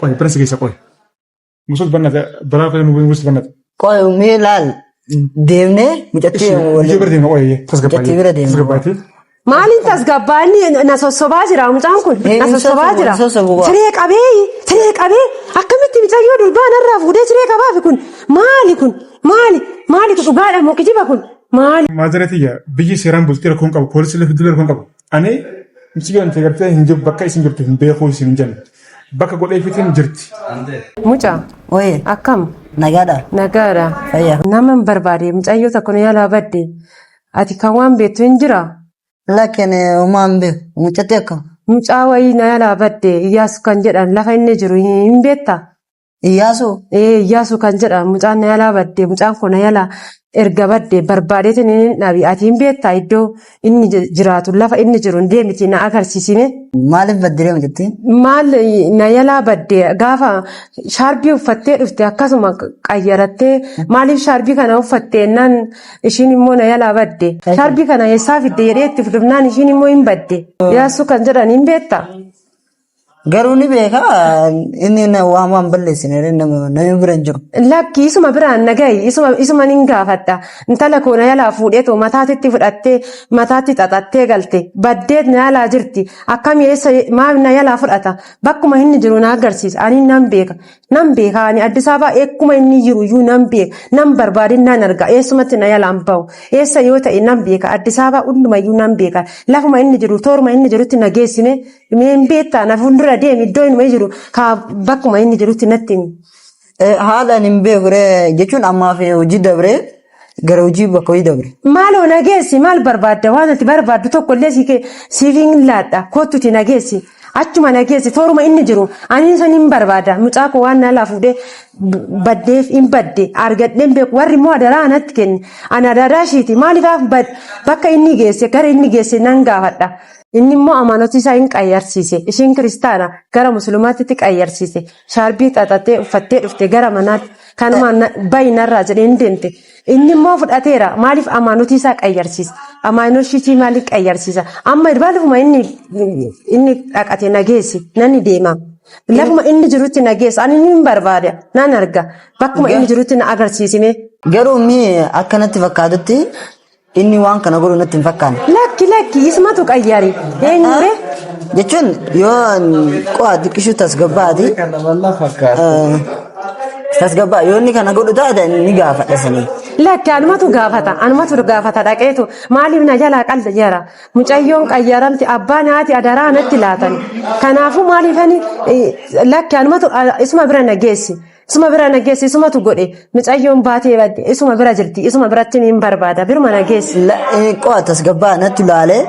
Qoy prince keessa qoy. Musul bannata balaa kan nuyi musul bannata. Qoy mee laal deemnee mucattii Ijoo bira deemna qoy tasgabbaayee. Maaliin tasgabbaanni na sossobaa jira mucaan kun na sossobaa jira. Siree qabee akkamitti mucayyoo durbaa narraa fuudhee siree qabaafi kun maali kun maali kun dhugaadha moo kijiba kun maali. Maazaratiyya biyyi seeraan bultii rakkoon qabu poolisii lafa dula rakkoon qabu. Ani mucayyoon ta'e gartee hin jiru bakka isin jirtu hin beekuu isin hin jennu. Bakka godhee fitiin jirti. Mucaa. Oye. Akkam. Nagaadha. Nagaadha. Fayyaa. Nama hin barbaade mucayyoo tokko nu yaalaa badde ati kan waan beektu hin jiraa. Lakin uumaan beeku mucatti akkam. Mucaa wayii na yaalaa badde Iyyaasu kan jedhan lafa inni jiru hin beektaa. Iyyaasu. Iyyaasu kan jedhan mucaan na yaalaa badde mucaan kun na yaalaa erga badde barbaadeetiin inni dhabi ati hin beektaa iddoo inni jiraatu lafa inni jiru hin deemiti na agarsiisine. Maaliif baddee mucatti? Maal na yaalaa badde gaafa shaarbii uffattee dhufte akkasuma qayyarattee maaliif shaarbii kana uffattee nan ishiin immoo na yaalaa badde shaarbii kana eessaa fidde jedhee itti fudhannaan ishiin immoo hin badde Iyyaasu kan jedhan hin beektaa. Garuu ni beeka inni waan balleessine namni bira hin jiru. Lakki isuma biraan nagayi isuma nin gaafadha intala koo na yaalaa fuudheetu mataatitti fudhattee mataatti xaxattee galte baddeet na yaalaa jirti akkami eessa maaf na yaalaa fudhata bakkuma inni jiru na agarsiisa ani nan beeka ani Addis Ababaa eekkuma inni jiru iyyuu nan beeka nan barbaadin nan arga eessumatti na yaalaan bahu eessa yoo ta'e nan beeka Addis Ababaa hundumayyuu nan beeka lafuma inni jiru tooruma inni jirutti na geessine meen beektaa na fuuldura deemi iddoo inni jiru bakkuma inni jirutti natti himi. Haalaan hin beekure jechuun ammaaf hojii dabre gara hojii bakka hojii dabre. Maaloo nageessi maal barbaadda waan ati barbaaddu tokkollee siifin laadha kottuti nageessi achuma nageessi tooruma inni jiru ani san hin barbaada mucaa koo waan naalaa fuudhee baddeef hin badde argadheen beeku warri immoo adaraa anatti kenni ana adaraa ishiiti maaliif bakka inni geesse gara inni geesse nan gaafadha. Inni immoo amaanotii isaa hin qayyarsiise ishiin kiristaana gara musliimaatti qayyarsiise shaarbii xaxattee uffattee dhufte gara manaatti kanumaan bayinarraa jedhee hin deemte inni immoo fudhateera maaliif amaanotii isaa qayyarsiisa amaanotii maaliif qayyarsiisa amma irbaalifuma inni dhaqate nageessi nani deema lafuma inni jirutti nageessa ani hin barbaada nan arga bakkuma inni jirutti na agarsiisime. Garuu akkanatti fakkaatutti. Inni waan kana godhu natti hin fakkaanne. Lakki ismatu qayyari. Eenyure? Jechuun yoo qo'a xiqqishu tasgabbaati. Tasgabbaa yoo inni kana godhu taate ni gaafadha sanii. Lakki anumatu gaafata dhaqeetu maaliif na jalaa qalda jara mucayyoon qayyaramti abbaan haati adaraa natti laatan kanaafuu maaliifani lakki anumatu isuma bira nageessi. Isuma bira nageessi isumatu godhe mucayyoon baatee badde isuma bira jirti isuma biratti hin barbaada biruma nageessi. Qo'a tasgabbaa natti laalee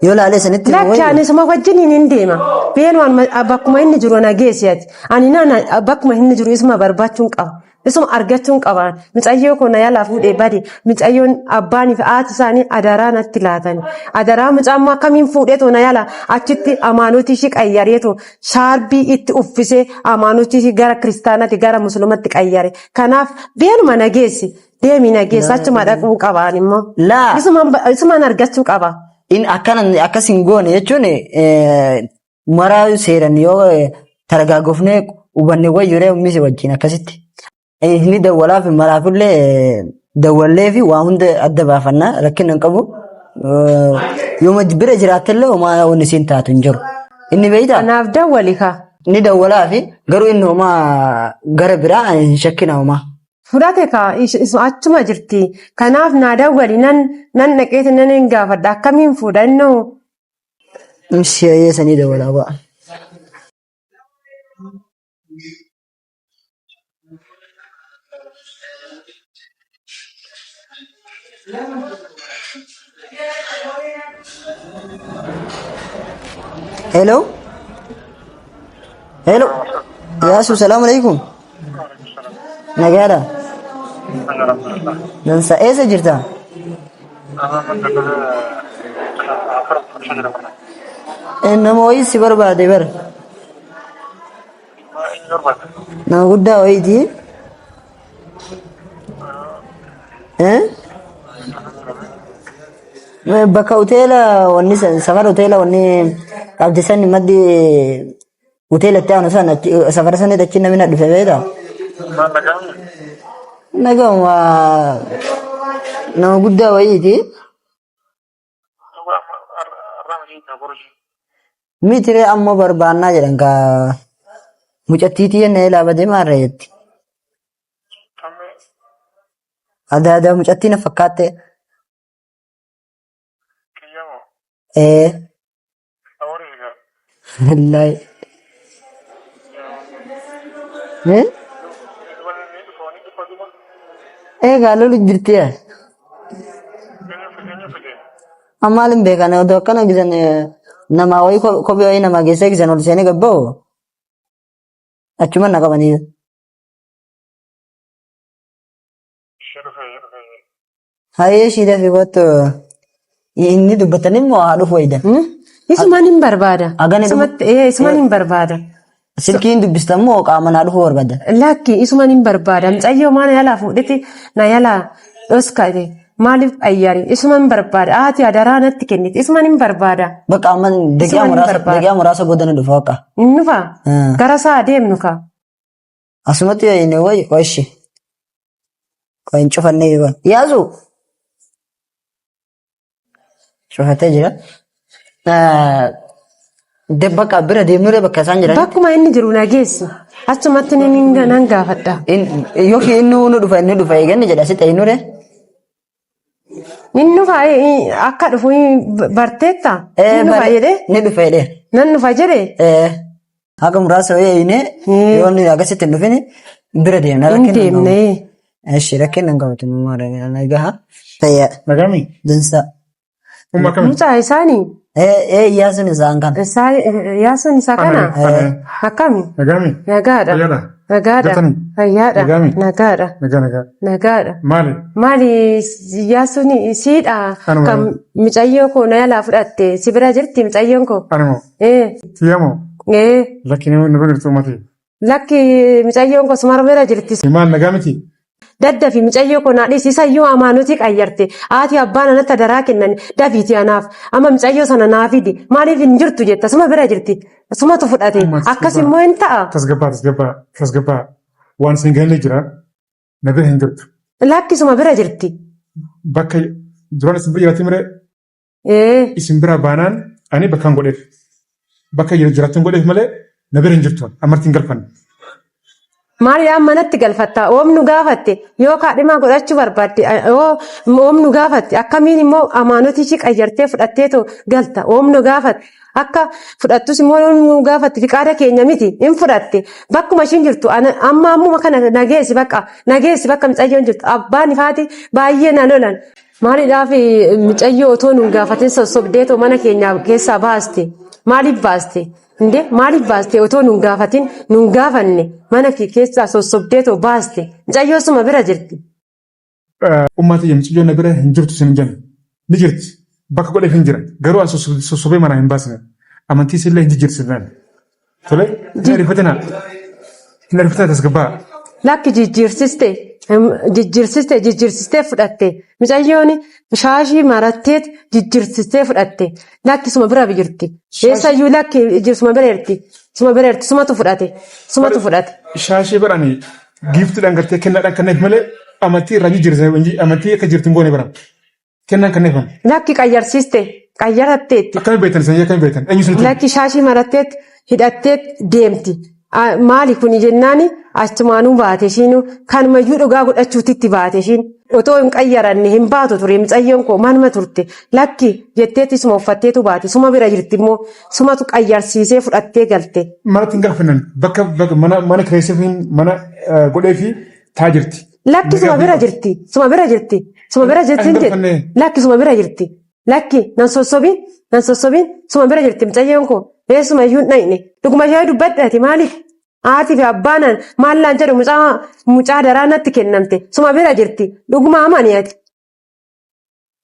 yoo laalee sanitti. Lakki ani isuma wajjin hin deema beenuun bakkuma inni jiru nageessi ati ani bakkuma inni jiru isuma barbaachuun qaba isuma argachuun qabaan mucayyoo kun na yaalaa fuudhee bade mucayyoon abbaanii fi haati isaanii adaraa natti laatan adaraa mucaan akkamiin fuudheetu na yaalaa achitti amaanotii ishii qayyareetu shaarbii itti uffisee amaanotii ishii gara kiristaanatti gara musliimatti qayyare kanaaf beenuma nageessi deemi nageessa achuma dhaquu qabaan immoo isumaan argachuu qaba. Akkasiin goone jechuun maraa seeran yoo targaagofnee hubanne wayyuree uumisi wajjin akkasitti. Inni dawwalaaf maraafillee dawwallee fi waa hunda adda baafannaa rakkina hin qabu. Yoo bira jiraattellee homaa wanni siin taatu hin jiru. Inni beeytaa? Kanaaf dawwali kaa. Inni dawwalaa fi garuu inni homaa gara biraa hin shakkina homaa. Fudhate kaa achuma jirti. Kanaaf naa dawwali nan dhaqeeti nan hin gaafadha akkamiin fuudhannoo. Ishee sanii dawwalaa ba'a. Hello. Yaasu salaamu alaikum. Nagaadha. Dansa eessa jirta? Nama wayii si barbaade bara. Nama guddaa wayiiti. Bakka hoteela wanni safara hoteela wanni qabdisan maddi hoteelatti aanu sana safara sanatti achi namni dhufe beektaa? Nagama nama guddaa wayiiti. Mitire ammoo barbaannaa jedhan ka mucattiitii jennee laabatee maarra jetti. Adda mucattii na fakkaatte. Wallahi. Egaa lolu jirti. Ammalin beekan odoo akkana gisan nama wayii kophee wayii nama geessee gisan ol seenee gabba'u achuma na qabanii. Hayyee shiidhaa fi kottu inni dubbatanii immoo haa dhufu wayida. Isumaan hin barbaada. Isumaan hin barbaada. Silkiin dubbistan immoo qaama naa dhufu barbaada. Lakki isumaan hin barbaada. Mucayyoo maana yaalaa fuudhiti na yaalaa dhoskate. Maaliif ayyaari isumaan barbaada haati adaraa natti kenniti isumaan hin barbaada. Bakka amma daqiiqaa muraasa booda ni dhufa akka. Inni dhufa gara isaa adeemnu ka. Asumatti inni wayishi kan cufannee jiran yaasu cufatee jira. Bakka bira deemnure bakka isaan jiran. Bakkuma inni jiru nageessi achumatti nan gaafadha. Yookiin inni dhufa eeganni jedha si ta'inure. Inni dhufa akka dhufu barteetta. Inni dhufa jedhee. Ni dhufa jedhee. Nan dhufa jedhee. Haga muraasa wayii yoo inni akkasitti hin dhufin bira deemna. Hin deemne. Eshi rakkina hin qabatu maara nagaha. Fayyaa. Nagami. Dinsa. Mucaa isaanii. Yaasun isaan kana. Yaasun isaa kana. Akkami. Nagami. Nagaadha. Nagaadha. Fayyaadha. Nagaadha. Nagaadha. Maali yaasun siidha. Kan mucayyoo koo na yaalaa fudhatte si bira jirti mucayyoon koo. Animo. Siyamoo. Lakki nama jirtu uummatee. Lakki mucayyoon koo sumara bira jirti. Maal nagamiti. Dadda fi mucayyoo koo naadhiis isayyuu amaanutii qayyarte haati abbaan anatti daraa kennan dafiiti anaaf amma mucayyoo sana naafidi maaliif hin jirtu jetta suma bira jirti sumatu fudhate akkas immoo hin ta'a. Tasgabbaa waan isin galee jira na bira hin jirtu. Lakki suma bira jirti. Bakka duraan isin bira jiraatti miree. Isin bira baanaan ani bakka hin godheef bakka jiraattu hin godheef malee na bira hin jirtu amartiin galfanne. Maaliidhaan manatti galfatta oomnu gaafatte yoo kaadhimaa godhachuu barbaadde oomnu gaafatte akkamiin immoo amaanotichi qayyartee fudhatteetu galta oomnu gaafatte akka fudhattus immoo oomnu gaafatte fiqaada keenya miti hin fudhatte bakkuma ishiin jirtu amma ammuma kana nageessi bakka mucayyoon jirtu abbaan ifaati baay'ee na lolan. Maaliidhaaf mucayyoo otoo nuun gaafatin sossobdeetoo mana keenya keessaa baaste maaliif baaste? Maaliif baaste otoo nuun gaafatin nuun gaafanne mana keessaa sossobdeetoo baaste mucayyoo suma bira jirti. Uummata mucayyoo na bira hin jirtu sin jenna ni jirti bakka godheef hin jira garuu an sossobee manaa hin baasne amantiis illee hin jijjiirsinan. Tole hin ariifatina tasgabbaa. Lakki jijjiirsistee fudhatte mucayyoon shaashii maratteet jijjiirsistee fudhatte lakki suma bira jirti eessayyuu lakki suma bira jirti sumatu fudhate. Shaashii baranii giiftuudhaan gartee kennaadhaan kanneef malee amantii irraa jijjiirsa amantii akka jirtu hin goone bara kennaan kanneefan. Lakki qayyarratteetti. Akkamiin beektan eenyu sun. Lakki shaashii maratteet hidhatteet deemti. Maali kuni jennaani achumaanuu baate ishiin kanumayyuu dhugaa godhachuutitti baate ishiin otoo hin qayyaranne hin baatu ture mucayyoon koo manuma turte lakki jetteetti suma uffatteetu baate suma bira jirti immoo sumatu qayyarsiisee fudhattee galte. Manatti hin gaafannan bakka mana kireessee mana godhee fi taa jirti. Lakki suma bira jirti lakki suma bira jirti lakki nan sossobiin suma bira jirti mucayyoon koo. Eessuma iyyuu hin dhayne dhuguma ishee dubbadhaati maaliif haati fi abbaan maallaan jedhu mucaa daraa natti kennamte suma bira jirti dhuguma amaniyaati.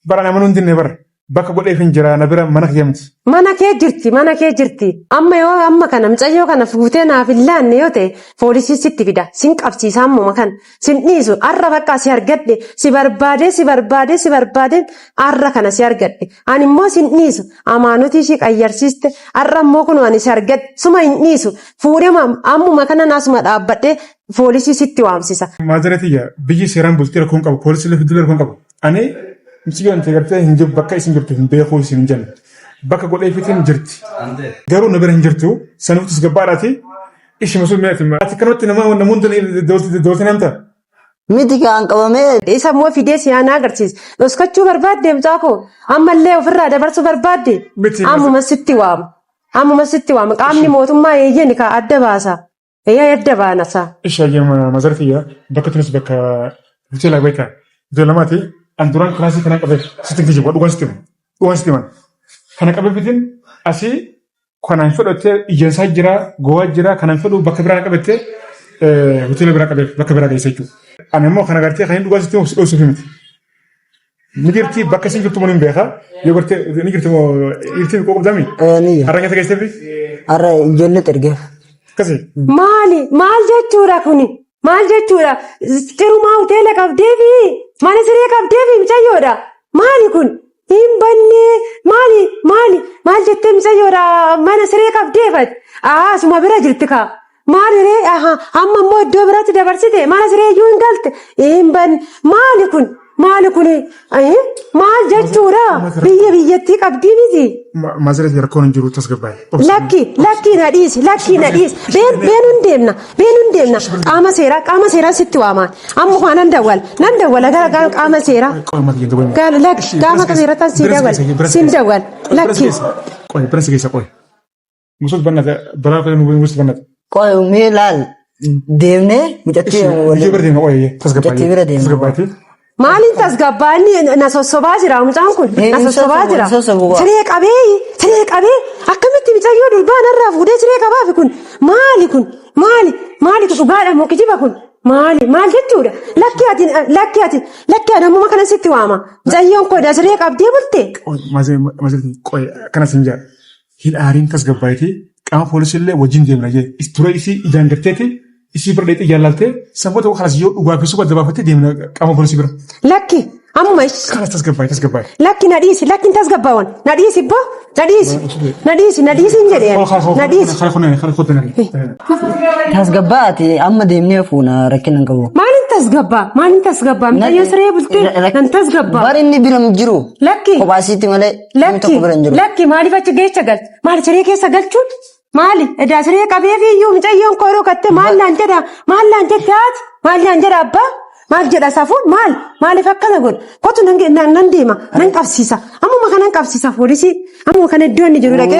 Bara nama nuti hin bara bakka godhee hin jira na bira mana keemti. Mana kee jirti. Amma kana mucayyoo kana fuutee naaf hin laanne yoo ta'e poolisii sitti fida. Sin qabsiisa ammuma kan. Sin dhiisu har'a bakka si argadhe si barbaade har'a kana si argadhe. Ani immoo sin dhiisu amaanotii ishii qayyarsiiste har'a immoo kun ani si argadhe suma hin dhiisu. Fuudhee ammuma kana naasuma dhaabbadhee poolisii sitti waamsisa. Maazareetiyya biyyi seeraan bultii rakkoon qabu poolisii lafa iddoo rakkoon qabu. Ani miciyyoon ta'e gartee hin jiru bakka isin jirtu hin beekuu isin hin jenne. Bakka godhee fitiin jirti. Garuu na bira hin jirtu sanuutis gabbaadhaati. Ishima sun mi'aati. Ati kanatti namoonni doolti namta. Miti kan qabamee. Isa immoo fidee siyaana agarsiisa. Dhoskachuu barbaadde mucaa koo ammallee ofirraa dabarsuu barbaadde. Ammuma sitti waama. Qaamni mootummaa eeyyeen ka adda baasa. Adda baanasa. Ishee mazartiyya bakka tunis bakka hoteela beekaa. Iddoo lamaati an duraan kilaasii kana qabee sitti geejjibu dhugaan sitti himan. Kana qabee fitiin asii kanaan fedhattee ijeensaa jira gowaa jira kanaan fedhu bakka biraa qabattee hoteela biraa qabee bakka biraa geessa jechuudha. Ani immoo kana gartee kan dhugaa sitti dhoofsuuf miti. Ni jirti bakka isin jirtu mun hin beekaa yoo gartee ni jirti moo irtiin qoqqoodami. Har'a keessa geesseefi. Har'a ijoollee ergeef. Maal jechuudha kuni? Maal jechuudha? Cirumaa hoteela qabdeefi mana siree qabdeefi mucayyoodha. Maali kun? Hin banne maal jettee mucayyoodha mana siree qabdeefat? Suma bira jirti kaa. Maaliree amma immoo iddoo biraatti dabarsite mana siree iyyuu hin galte. Hin banne maali kun? Maal jechuudha? Biyyattii qabdii miti. Maazareetii rakkoon hin jiru tasgabbaa'e. Lakki na dhiisi. Beenuun deemna. Qaama seeraa sitti waamaan. Amma waan nan dawwala gara qaama seeraa. Qaama seeraa sin dawwal. Lakki. Qoy biransi keessa qoy. Musoos bannata balaa kan musoos bannata. Qoy mee laal deemnee mucattii waliin. Bira deemna qoy tasgabbaa'e. Maaliin tasgabbaa'anii na sossobaa jira mucaan kun na sossobaa jira. Siree qabee akkamitti mucayyoo durbaa narraa fuudhee siree qabaafi kun maali dhugaadha moo kijiba kun maal jechuudha lakki ati namuma kana sitti waama mucayyoon koodha siree qabdee bulte. Qoy kanas hin jaa hin aariin tasgabbaa'eeti qaama poolisiillee wajjin deemna jee ture isii ijaan garteeti. Isi berdaya jaalaltee sammuu kanas yoo dhugaa fi suba dabaafattee deemna qaama poolisii bira. Lakki amma kanas tasgabbaa'e. Lakki na dhiisi tasgabbaa'uun na dhiisi boo na dhiisi hin jedheen na dhiisi. Tasgabbaa'ati amma deemnee fuuna rakkina hin qabu. Maaliin tasgabbaa mucayyoo siree bultee nan tasgabbaa. Bari inni bira hin jiru. Lakki kophaasiitti malee inni tokko bira hin jiru. Lakki maaliif achi geessa galti maali siree keessa galchuun. Maali edaa siree qabeefi iyyuu mucayyoon kooroo kattee maal naan jedha abbaa maal jedha safuun maaliif akkana godha kottu nan deema nan qabsiisa ammuma kanan qabsiisa poolisii ammuma kana iddoo inni jiru dhaqee.